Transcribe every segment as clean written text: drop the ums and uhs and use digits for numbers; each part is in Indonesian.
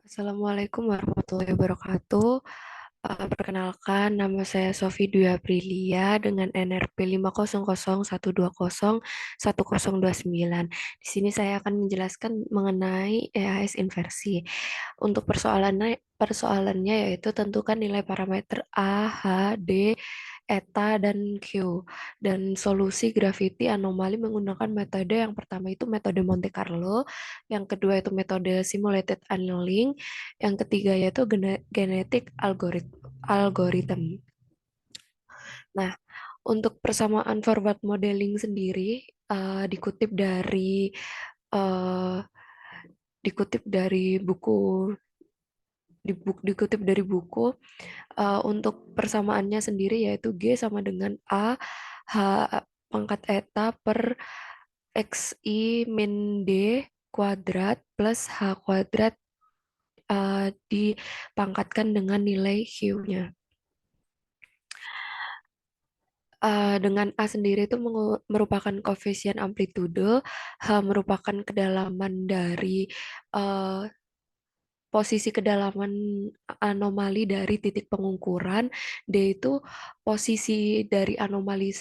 Assalamualaikum warahmatullahi wabarakatuh. Perkenalkan, nama saya Sofi Dwi Aprilia dengan NRP 500120109. Di sini saya akan menjelaskan mengenai EAS inversi. Untuk persoalannya yaitu tentukan nilai parameter A, H, D, eta, dan Q. Dan solusi gravity anomali menggunakan metode yang pertama itu metode Monte Carlo, yang kedua itu metode simulated annealing, yang ketiga yaitu genetic algorithm. Nah, untuk persamaan forward modeling sendiri dikutip dari uh, buku dikutip dari buku untuk persamaannya sendiri yaitu G sama dengan A H pangkat eta per XI min D kuadrat plus H kuadrat dipangkatkan dengan nilai Q-nya. Dengan A sendiri itu merupakan koefisien amplitude, H merupakan kedalaman dari uh, posisi kedalaman anomali dari titik pengukuran, D itu posisi dari anomali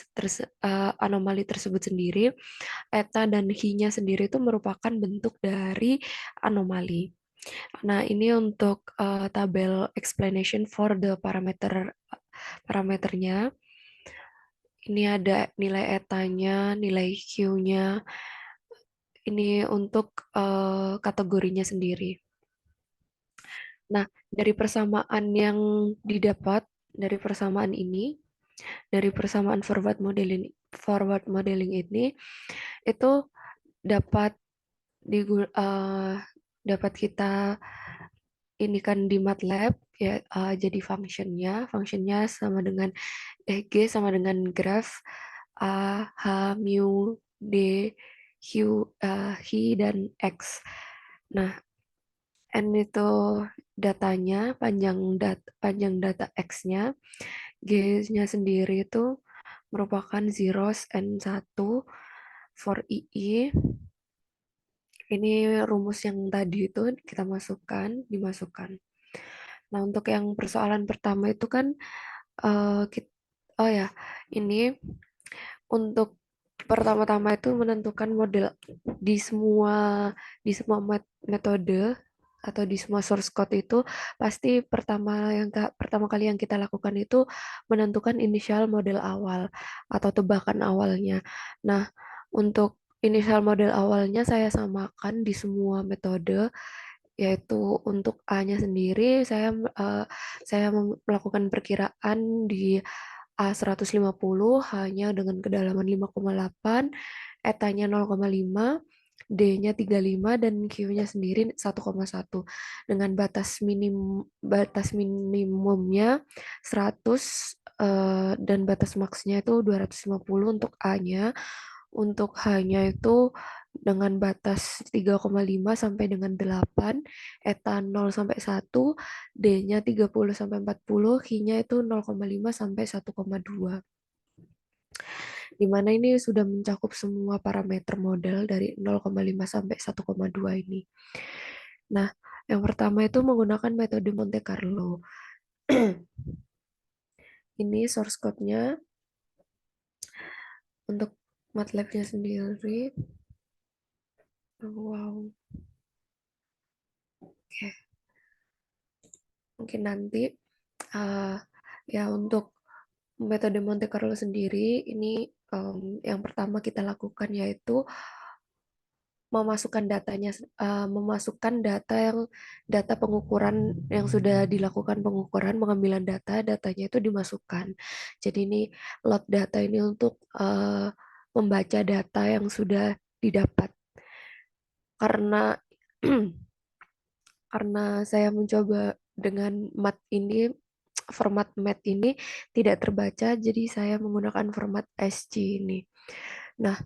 tersebut sendiri, eta dan hi-nya sendiri itu merupakan bentuk dari anomali. Nah, ini untuk tabel explanation for the parameternya. Ini ada nilai etanya, nilai Q-nya. Ini untuk kategorinya sendiri. Nah, dari persamaan yang didapat dari persamaan ini, dari persamaan forward modeling ini, itu dapat dapat kita ini kan di MATLAB ya, jadi functionnya sama dengan G sama dengan graf A, H, mu, D, Q, Hi, dan X. Nah, N itu datanya, panjang data X-nya, G-nya sendiri itu merupakan zeros N1 for II. Ini rumus yang tadi itu kita dimasukkan. Nah, untuk yang persoalan pertama itu kan, oh ya, ini untuk pertama-tama itu menentukan model di semua metode atau di semua source code itu pasti pertama kali yang kita lakukan itu menentukan inisial model awal atau tebakan awalnya. Nah, untuk inisial model awalnya saya samakan di semua metode, yaitu untuk A-nya sendiri eh, saya melakukan perkiraan di A150 hanya dengan kedalaman 5,8, etanya 0,5, D-nya 35, dan Q-nya sendiri 1,1. Dengan batas minimumnya 100 dan batas maksnya itu 250 untuk A-nya. Untuk H-nya itu dengan batas 3,5 sampai dengan 8, eta 0 sampai 1, D-nya 30 sampai 40, Hi-nya itu 0,5 sampai 1,2. Di mana ini sudah mencakup semua parameter model dari 0,5 sampai 1,2 ini. Nah, yang pertama itu menggunakan metode Monte Carlo. Ini source code-nya untuk MATLAB-nya sendiri. Wow. Oke, mungkin nanti ya untuk metode Monte Carlo sendiri ini yang pertama kita lakukan yaitu memasukkan data pengukuran yang sudah dilakukan pengukuran, pengambilan datanya itu dimasukkan. Jadi ini load data ini untuk membaca data yang sudah didapat. Karena karena saya mencoba dengan format mat ini tidak terbaca, jadi saya menggunakan format SG ini. Nah,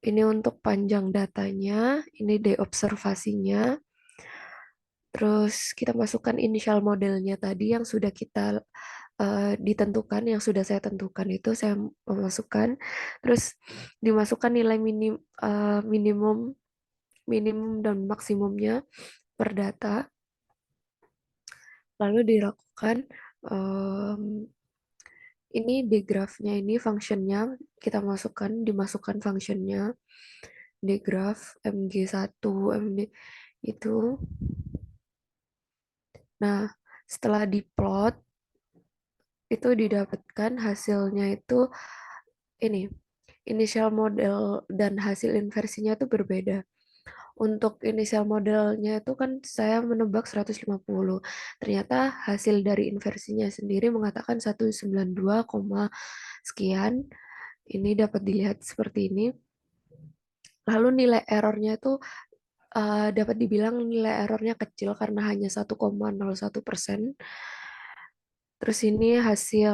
ini untuk panjang datanya, ini deobservasinya. Terus kita masukkan initial modelnya tadi yang sudah kita ditentukan, yang sudah saya tentukan itu saya memasukkan. Terus dimasukkan nilai minimum dan maksimumnya per data. Lalu dilakukan em, ini di grafnya ini functionnya kita dimasukkan functionnya di graf MG1 MD itu. Nah, setelah diplot itu didapatkan hasilnya itu ini inisial model dan hasil inversinya itu berbeda. Untuk inisial modelnya itu kan saya menebak 150. Ternyata hasil dari inversinya sendiri mengatakan 192, sekian. Ini dapat dilihat seperti ini. Lalu nilai errornya itu dapat dibilang nilai errornya kecil karena hanya 1,01%. Terus ini hasil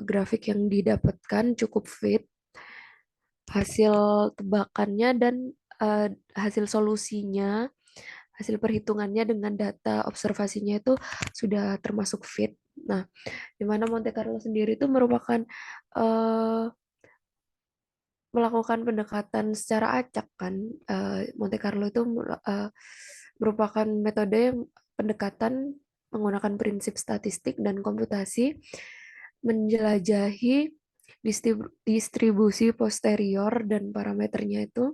grafik yang didapatkan cukup fit, hasil tebakannya dan eh, hasil solusinya, hasil perhitungannya dengan data observasinya itu sudah termasuk fit. Nah, di mana Monte Carlo sendiri itu merupakan eh, melakukan pendekatan secara acak kan. Monte Carlo itu merupakan metode pendekatan menggunakan prinsip statistik dan komputasi menjelajahi distribusi posterior dan parameternya itu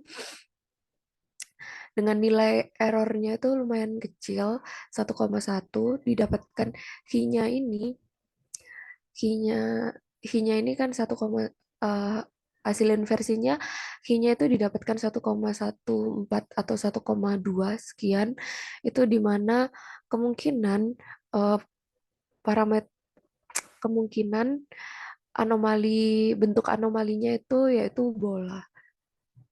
dengan nilai errornya itu lumayan kecil 1,1 didapatkan key-nya ini key-nya key-nya ini kan 1, eh, hasil inversinya key-nya itu didapatkan 1,14 atau 1,2 sekian itu di mana kemungkinan eh, parameter kemungkinan anomali bentuk anomalinya itu yaitu bola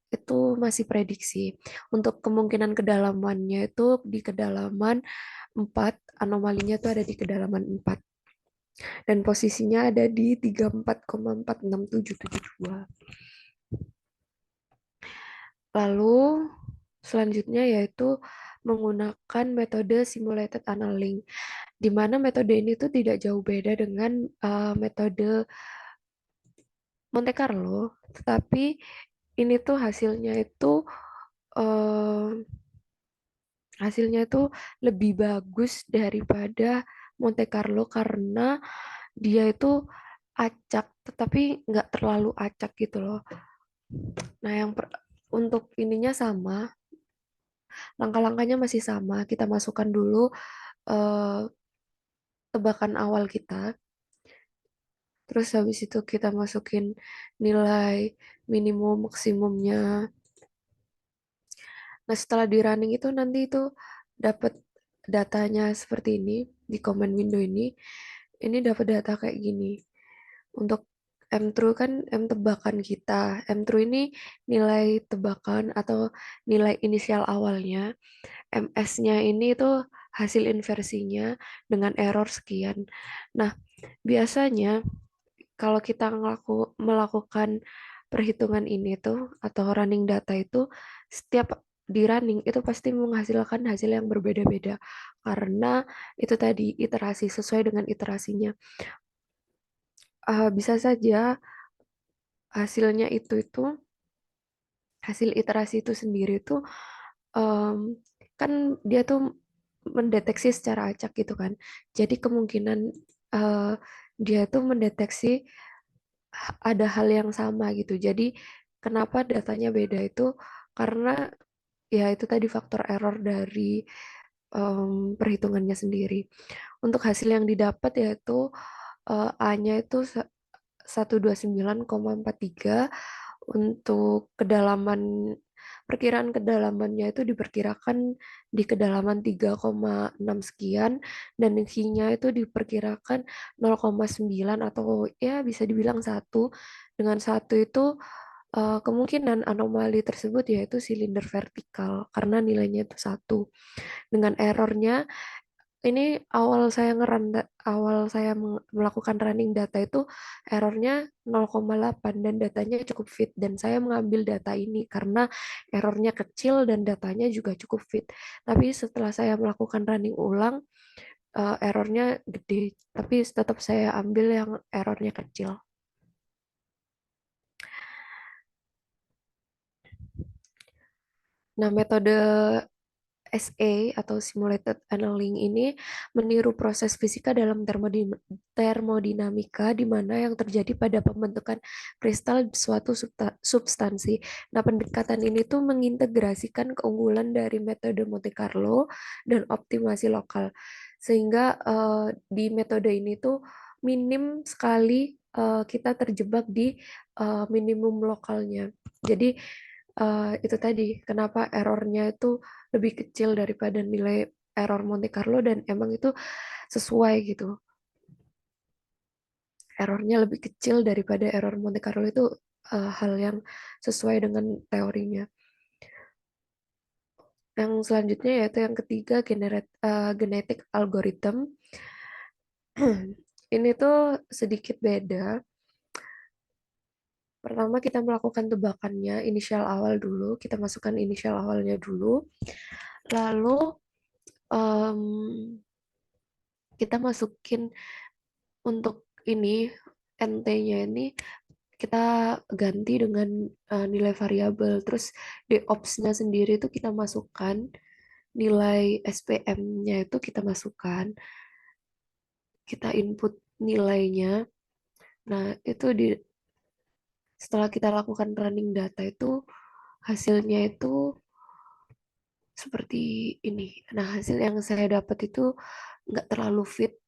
itu masih prediksi. Untuk kemungkinan kedalamannya itu di kedalaman 4 anomalinya itu ada di kedalaman 4 dan posisinya ada di 34,46772. Lalu selanjutnya yaitu menggunakan metode simulated annealing, di mana metode ini tuh tidak jauh beda dengan metode Monte Carlo, tetapi ini tuh eh, hasilnya itu lebih bagus daripada Monte Carlo karena dia itu acak, tetapi nggak terlalu acak gitu loh. Nah, untuk ininya sama, langkah-langkahnya masih sama. Kita masukkan dulu eh, tebakan awal kita, terus habis itu kita masukin nilai minimum maksimumnya. Nah, setelah di running itu nanti itu dapat datanya seperti ini di command window ini. Ini dapat data kayak gini. Untuk M-true kan M tebakan kita. M-true ini nilai tebakan atau nilai inisial awalnya. MS-nya ini itu hasil inversinya dengan error sekian. Nah, biasanya kalau kita melakukan perhitungan ini tuh atau running data itu setiap di running itu pasti menghasilkan hasil yang berbeda-beda karena itu tadi iterasi sesuai dengan iterasinya. Bisa saja hasilnya itu hasil iterasi itu sendiri itu em, kan dia tuh mendeteksi secara acak gitu kan. Jadi kemungkinan eh, dia tuh mendeteksi ada hal yang sama gitu. Jadi kenapa datanya beda itu karena ya itu tadi faktor error dari perhitungannya sendiri. Untuk hasil yang didapat yaitu A-nya itu 129,43 untuk kedalaman perkiraan kedalamannya itu diperkirakan di kedalaman 3,6 sekian dan isinya itu diperkirakan 0,9 atau ya bisa dibilang satu. Dengan satu itu kemungkinan anomali tersebut yaitu silinder vertikal karena nilainya itu satu. Dengan errornya ini awal saya melakukan running data itu errornya 0,8 dan datanya cukup fit dan saya mengambil data ini karena errornya kecil dan datanya juga cukup fit. Tapi setelah saya melakukan running ulang errornya gede, tapi tetap saya ambil yang errornya kecil. Nah, metode SA atau simulated annealing ini meniru proses fisika dalam termodinamika di mana yang terjadi pada pembentukan kristal suatu substansi. Nah, pendekatan ini tuh mengintegrasikan keunggulan dari metode Monte Carlo dan optimasi lokal. Sehingga di metode ini tuh minim sekali kita terjebak di minimum lokalnya. Jadi itu tadi kenapa errornya itu lebih kecil daripada nilai error Monte Carlo dan emang itu sesuai gitu. Errornya lebih kecil daripada error Monte Carlo itu hal yang sesuai dengan teorinya. Yang selanjutnya yaitu yang ketiga genetic algorithm. Ini tuh sedikit beda. Pertama kita melakukan tebakannya, inisial awal dulu, kita masukkan inisial awalnya dulu. Lalu em, kita masukin untuk ini NT-nya ini kita ganti dengan nilai variabel. Terus di ops-nya sendiri itu kita masukkan nilai SPM-nya itu kita masukkan, kita input nilainya. Nah, itu setelah kita lakukan running data itu hasilnya itu seperti ini. Nah, hasil yang saya dapat itu nggak terlalu fit,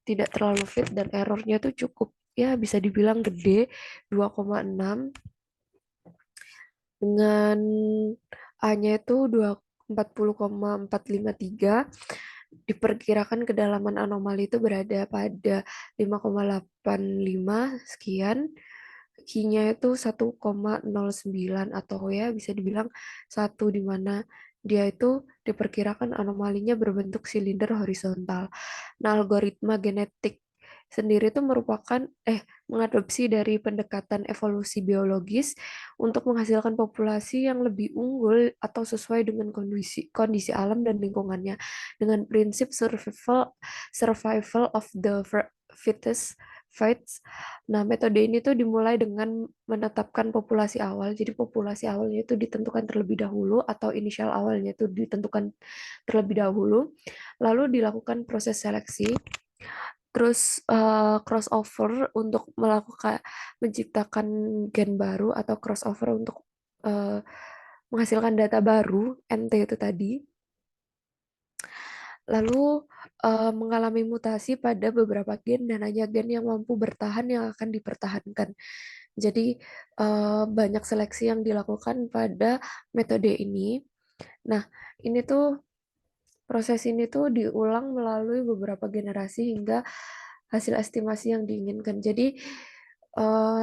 tidak terlalu fit dan errornya tuh cukup ya bisa dibilang gede 2,6 dengan A-nya itu 40,453. Diperkirakan kedalaman anomali itu berada pada 5,85 sekian. Q-nya itu 1,09 atau ya bisa dibilang satu di mana dia itu diperkirakan anomalinya berbentuk silinder horizontal. Nah, algoritma genetik sendiri itu merupakan mengadopsi dari pendekatan evolusi biologis untuk menghasilkan populasi yang lebih unggul atau sesuai dengan kondisi kondisi alam dan lingkungannya dengan prinsip survival of the fittest fights. Nah, metode ini tuh dimulai dengan menetapkan populasi awal. Jadi populasi awalnya itu ditentukan terlebih dahulu atau inisial awalnya itu ditentukan terlebih dahulu. Lalu dilakukan proses seleksi. Terus crossover untuk menciptakan gen baru atau crossover untuk uh, menghasilkan data baru NT itu tadi. Lalu mengalami mutasi pada beberapa gen dan hanya gen yang mampu bertahan yang akan dipertahankan. Jadi banyak seleksi yang dilakukan pada metode ini. Nah, ini tuh proses ini tuh diulang melalui beberapa generasi hingga hasil estimasi yang diinginkan. Jadi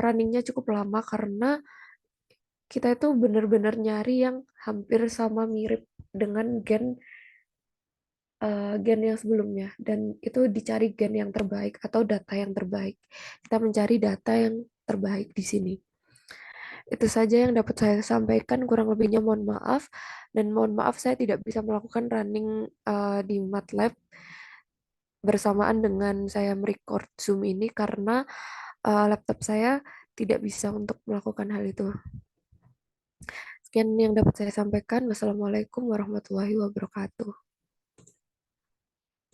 runningnya cukup lama karena kita itu benar-benar nyari yang hampir sama mirip dengan gen yang sebelumnya dan itu dicari gen yang terbaik atau data yang terbaik. Kita mencari data yang terbaik di sini. Itu saja yang dapat saya sampaikan, kurang lebihnya mohon maaf dan mohon maaf saya tidak bisa melakukan running di MATLAB bersamaan dengan saya merecord Zoom ini karena laptop saya tidak bisa untuk melakukan hal itu. Sekian yang dapat saya sampaikan. Wassalamualaikum warahmatullahi wabarakatuh.